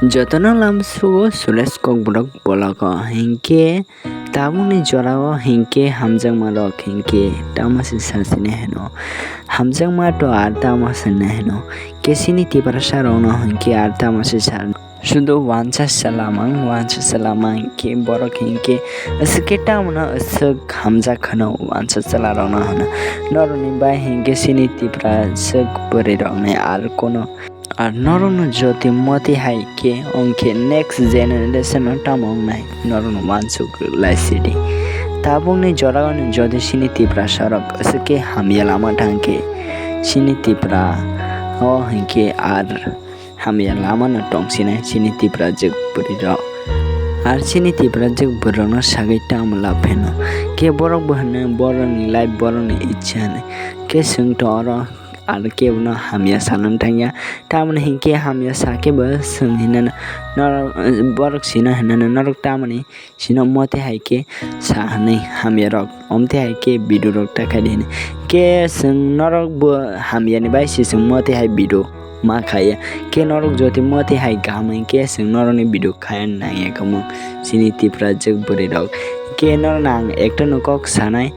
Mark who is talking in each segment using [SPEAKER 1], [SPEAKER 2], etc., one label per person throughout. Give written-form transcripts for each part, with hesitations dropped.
[SPEAKER 1] Jotana lam sugo sules kok borok bolako hingke tabungni jorao hingke hamjangma rok hingke tamasi sasine heno hamjangma to ar tamasine heno kesini tiparasa rokno hingke ar tamasi sar sudo wansa salama hingke borok hingke asike tamna asuk hamja khano wansa sala rokno hana noroni bai hingke sini tipra suk bore rokne ar kono আর নরন যদি মতি হাইকে অঙ্কে next generation টামং নাই নরন মানসুক লাইসিডি তাবংনি জরাগন যদি সিনি তিপ্রা সরক আসকে হামিয়া লামা ঢাঙ্কে সিনি তিপ্রা ও হিংকে আর হামিয়া লামা না টংসিনাই সিনি Tipra jug বুড়ি র আর সিনি Tipra jug বুড়ন সাগै টামলা ফেনো কে বরক বহনে বরনি life বরনি ইচ্ছা ne ke sung to ro আর কেউ না হামিয়া সালান থাঙ্গিয়া তামনে হিংকে হামিয়া সাকে ব সং হিনানা নরক বরক সিনা হিনানা নরক তামনে সিনা মতে হাইকে সাহাनै হামিয়া রক অমতে হাইকে বিদু রক টাকা দিনে কে সং নরক ব হামিয়া नि बाइ सिसं मते हाइ बिदु मा खाया के नरक जति मते हाइ गामै के सं नरनि बिदु खायन नाया कमु सिनि तिप्रा जग बरे रक के नर नां एकटा नकक सानाय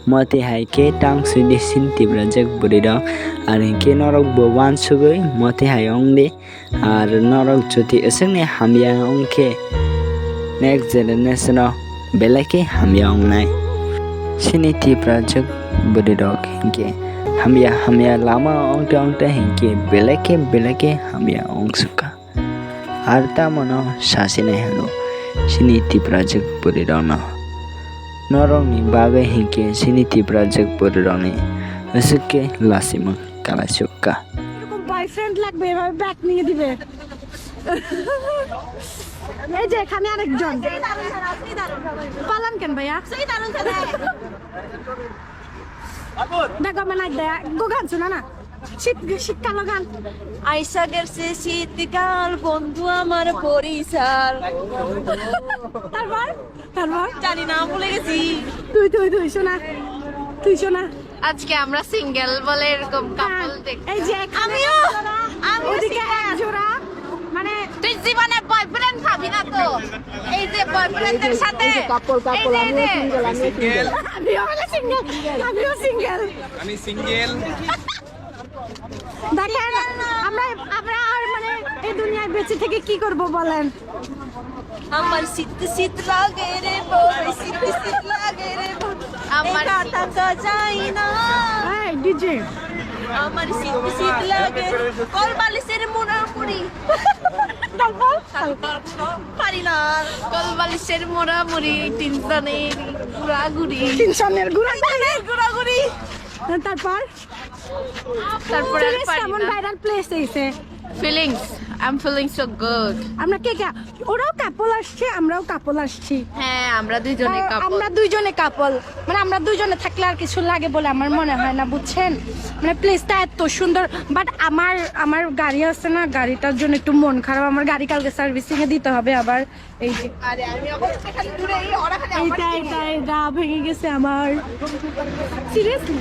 [SPEAKER 1] मते हाइ के टांग सुदि सिन तिप्रा जग बरे रक আর কে নরক বওয়ান সুগৈ মতে হাই অংদে আর নরক যদি এসংনে হামিয়া অংকে নেক্সট জেনারেশন বেলাকে হামিয়া অংনাই সিনি তিপ্রা জগ বরে রক হিংকে হামিয়া লামা অংটা হিংকে বেলাকে হামিয়া অংসুকা আর তা মনো সাসিনে হেনো সিনি তিপ্রা জগ বরে রন নরংনি বাগে হিংকে সিনি তিপ্রা জগ বরে রনে এসকে লাসিমা কালাসুকা
[SPEAKER 2] এরকম বয়ফ্রেন্ড লাগবে এভাবে ব্যাক নিয়ে দিবে এই যে এখানে আরেকজন পালান কেন ভাইয়া দেখো মানে গান শোনা না শীতকাল গান
[SPEAKER 3] আইসা গেছে শীতকাল বন্ধু আমার পরিশাল
[SPEAKER 2] তারপর
[SPEAKER 3] জানি না ভুলে গেছি
[SPEAKER 2] তুই শোনা
[SPEAKER 3] আজকে আমরা সিঙ্গেল বলে এরকম কাপল দেখ
[SPEAKER 2] এই যে
[SPEAKER 3] আমিও
[SPEAKER 2] ওদিকে এক জোড়া মানে
[SPEAKER 3] তুই জীবনে বয়ফ্রেন্ড পাবি না তো এই যে বয়ফ্রেন্ডের সাথে
[SPEAKER 4] কাপল
[SPEAKER 2] আমিও সিঙ্গেল
[SPEAKER 4] আমি সিঙ্গেল
[SPEAKER 2] দেখেন আমরা আর মানে এই দুনিয়ায় বেঁচে থেকে কি করব বলেন
[SPEAKER 3] আমার শীত লাগে রে বই শীত লাগে রে আমার টাকা যাই না
[SPEAKER 2] এই ডিজে
[SPEAKER 3] আমার শীত লাগে কল বালিশের মোড়ামুড়ি পারি না কল বালিশের মোড়ামুড়ি
[SPEAKER 2] টেনশনের ঘোরাঘুরি তারপর কেমন ভাইরাল প্লেস হইছে
[SPEAKER 3] feelings I am feeling so good
[SPEAKER 2] আমরা কে ওরাও কাপল আসছে আমরাও কাপল আসছি
[SPEAKER 3] হ্যাঁ আমরা দুইজনে
[SPEAKER 2] কাপল মানে আমরা দুইজনে থাকলে আর কিছু লাগে বলে আমার মনে হয় না বুঝছেন মানে প্লেসটা এত সুন্দর বাট আমার গাড়ি আছে না গাড়িটার জন্য একটু মন খারাপ আমার গাড়ি কালকে সার্ভিসিং এ দিতে হবে আবার এই যে
[SPEAKER 3] আরে আমি অবস্থা খালি দূরে এই ওরা খালি
[SPEAKER 2] এইটা ভেঙে গেছে আমার সিরিয়াসলি